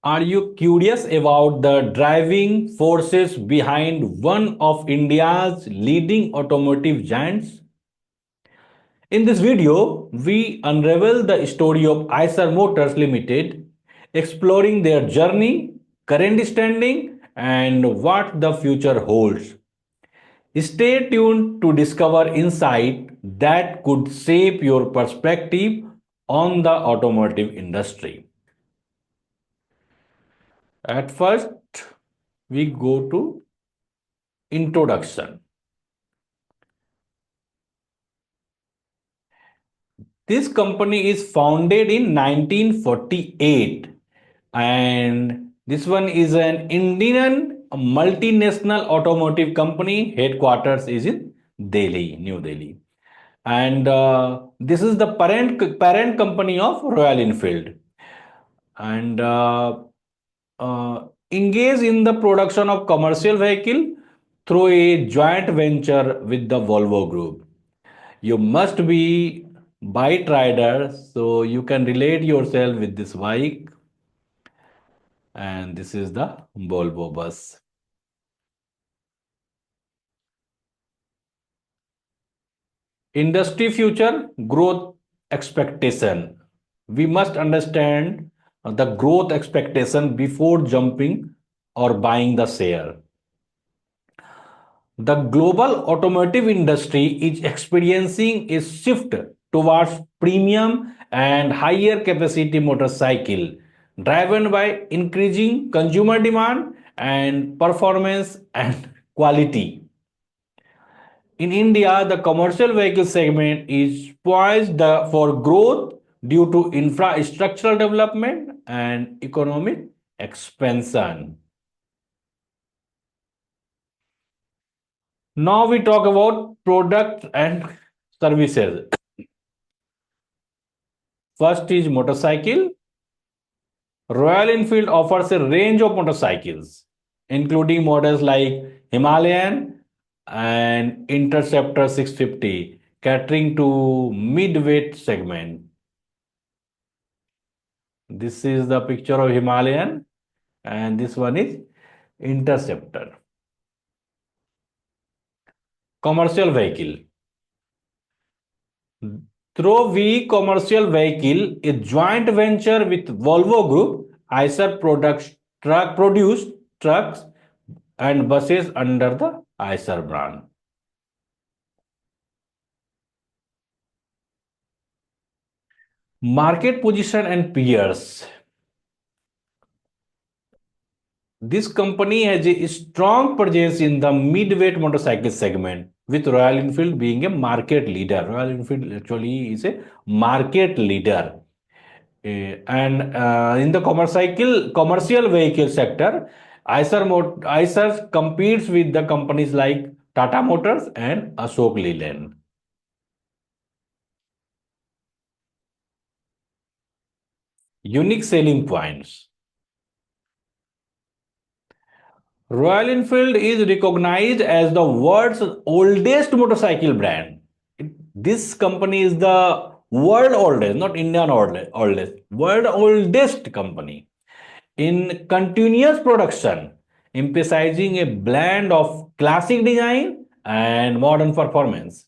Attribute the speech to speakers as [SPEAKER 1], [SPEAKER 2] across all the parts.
[SPEAKER 1] Are you curious about the driving forces behind one of India's leading automotive giants? In this video, we unravel the story of Eicher Motors Ltd, exploring their journey, current standing, and what the future holds. Stay tuned to discover insight that could shape your perspective on the automotive industry. At first, we go to introduction. This company is founded in 1948 and this one is an Indian multinational automotive company. Headquarters is in Delhi, New Delhi. And this is the parent company of Royal Enfield. And engage in the production of commercial vehicle through a joint venture with the Volvo Group. You must be bike rider, so you can relate yourself with this bike. And this is the Volvo bus. Industry future growth expectation. We must understand the growth expectation before jumping or buying the share. The global automotive industry is experiencing a shift towards premium and higher capacity motorcycle driven by increasing consumer demand and performance and quality. In India, the commercial vehicle segment is poised for growth due to infrastructural development and economic expansion. Now we talk about products and services. First is motorcycle. Royal Enfield offers a range of motorcycles, including models like Himalayan and Interceptor 650, catering to mid-weight segment. This is the picture of Himalayan, and this one is Interceptor. Commercial vehicle. Through V Commercial Vehicle, a joint venture with Volvo Group, Eicher produced trucks and buses under the Eicher brand. Market position and peers. This company has a strong presence in the mid-weight motorcycle segment, with Royal Enfield being a market leader. Royal Enfield actually is a market leader. And in the commercial vehicle sector, Eicher competes with the companies like Tata Motors and Ashok Leyland. Unique selling points. Royal Enfield is recognized as the world's oldest motorcycle brand. This company is the world oldest, not Indian oldest, world oldest company in continuous production, emphasizing a blend of classic design and modern performance.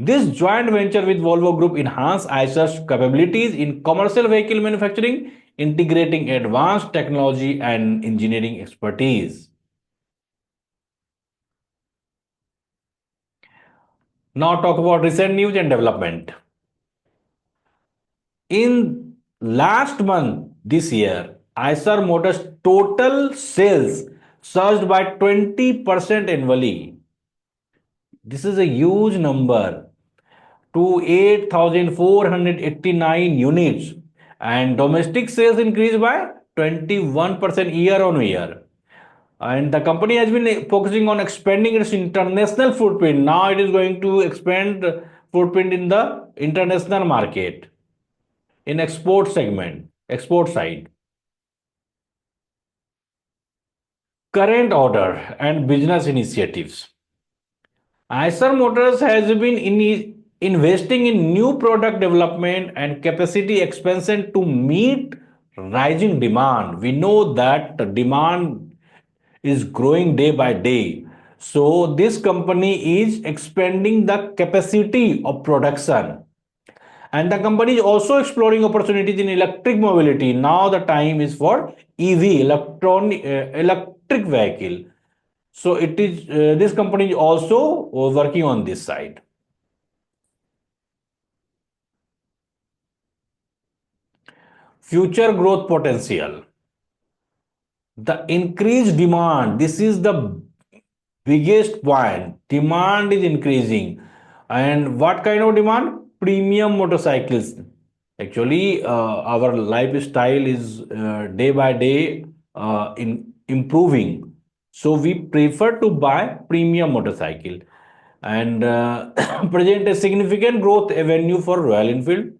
[SPEAKER 1] This joint venture with Volvo Group enhanced Eicher's capabilities in commercial vehicle manufacturing, integrating advanced technology and engineering expertise. Now talk about recent news and development. In last month this year, Eicher Motors total sales surged by 20% annually. This is a huge number to 8,489 units, and domestic sales increased by 21% year on year. And the company has been focusing on expanding its international footprint. Now it is going to expand footprint in the international market in export side. Current order and business initiatives. Eicher Motors has been investing in new product development and capacity expansion to meet Rising demand. We know that the demand is growing day by day. So this company is expanding the capacity of production. And the company is also exploring opportunities in electric mobility. Now the time is for EV, electric vehicle. So it is this company is also working on this side. Future growth potential. The increased demand. This is the biggest point. Demand is increasing. And what kind of demand? Premium motorcycles. Actually, our lifestyle is day by day in improving. So we prefer to buy premium motorcycle and present a significant growth avenue for Royal Enfield.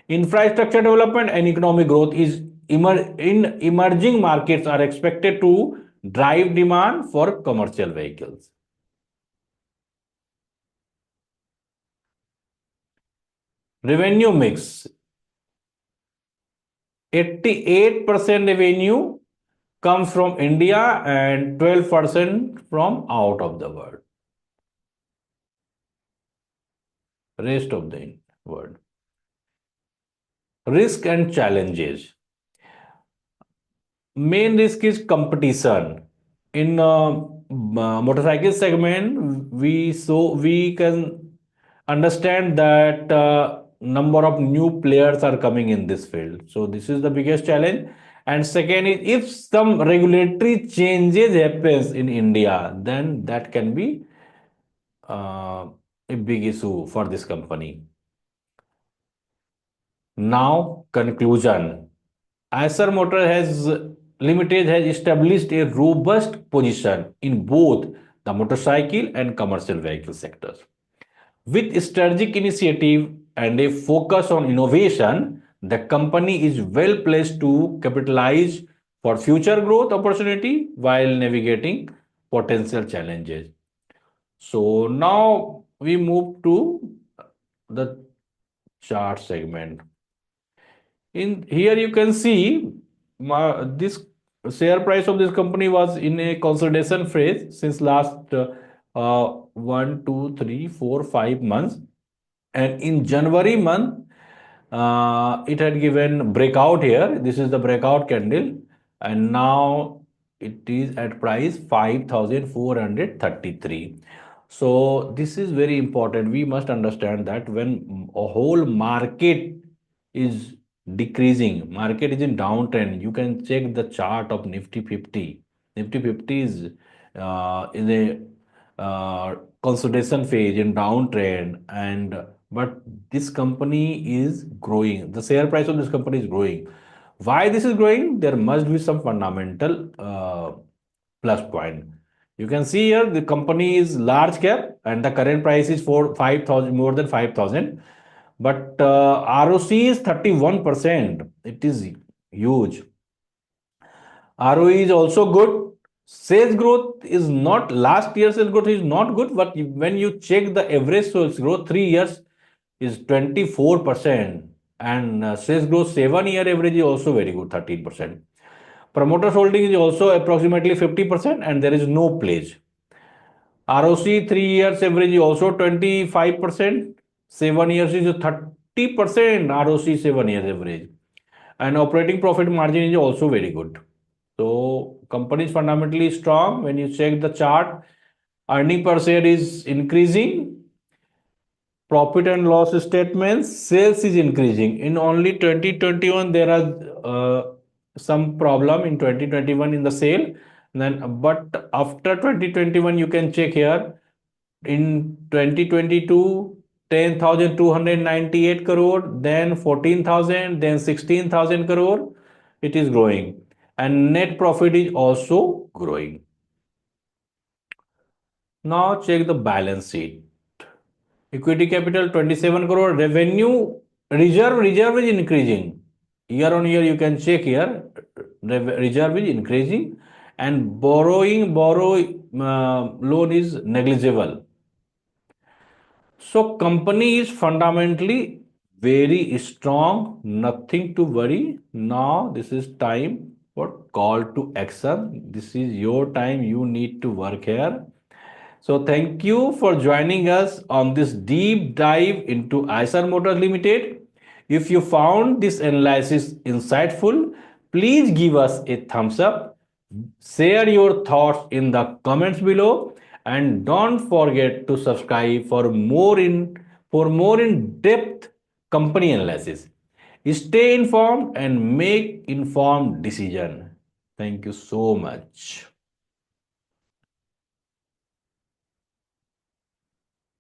[SPEAKER 1] Infrastructure development and economic growth is in emerging markets are expected to drive demand for commercial vehicles. Revenue mix. 88% revenue comes from India and 12% from out of the world. Rest of the world. Risk and challenges. Main risk is competition. In motorcycle segment, we can understand that number of new players are coming in this field. So this is the biggest challenge. And second is if some regulatory changes happens in India, then that can be a big issue for this company. Now conclusion. Eicher Motor has Limited has established a robust position in both the motorcycle and commercial vehicle sectors. With strategic initiative and a focus on innovation, the company is well placed to capitalize for future growth opportunity while navigating potential challenges. So now we move to the chart segment. In here you can see this share price of this company was in a consolidation phase since last 1, 2, 3, 4, 5 months, and in January month it had given breakout here. This is the breakout candle, and now it is at price 5,433. So this is very important. We must understand that when a whole market is decreasing, market is in downtrend, you can check the chart of Nifty 50. Nifty 50 is in a consolidation phase in downtrend, and but this company is growing. The share price of this company is growing. Why this is growing? There must be some fundamental plus point. You can see here the company is large cap and the current price is for 5,000, more than 5,000. But ROC is 31%. It is huge. ROE is also good. Sales growth is not, last year's sales growth is not good, but when you check the average sales growth, 3 years is 24%. And sales growth 7 year average is also very good, 13%. Promoters holding is also approximately 50% and there is no pledge. ROC 3 years average is also 25%. 7 years is 30% ROC 7 years average. And operating profit margin is also very good. So company is fundamentally strong. When you check the chart, earning per share is increasing. Profit and loss statements, sales is increasing. In only 2021, there are some problem in 2021 in the sale. Then, but after 2021, you can check here. In 2022, 10,298 crore, then 14,000, then 16,000 crore. It is growing, and net profit is also growing. Now check the balance sheet. Equity capital 27 crore. Reserve is increasing. Year on year you can check here. Reserve is increasing, and loan is negligible. So company is fundamentally very strong, nothing to worry. Now this is time for call to action. This is your time, you need to work here. So thank you for joining us on this deep dive into Eicher Motors Limited. If you found this analysis insightful, please give us a thumbs up, share your thoughts in the comments below, and don't forget to subscribe for more in-depth company analysis. Stay informed and make informed decision. Thank you so much.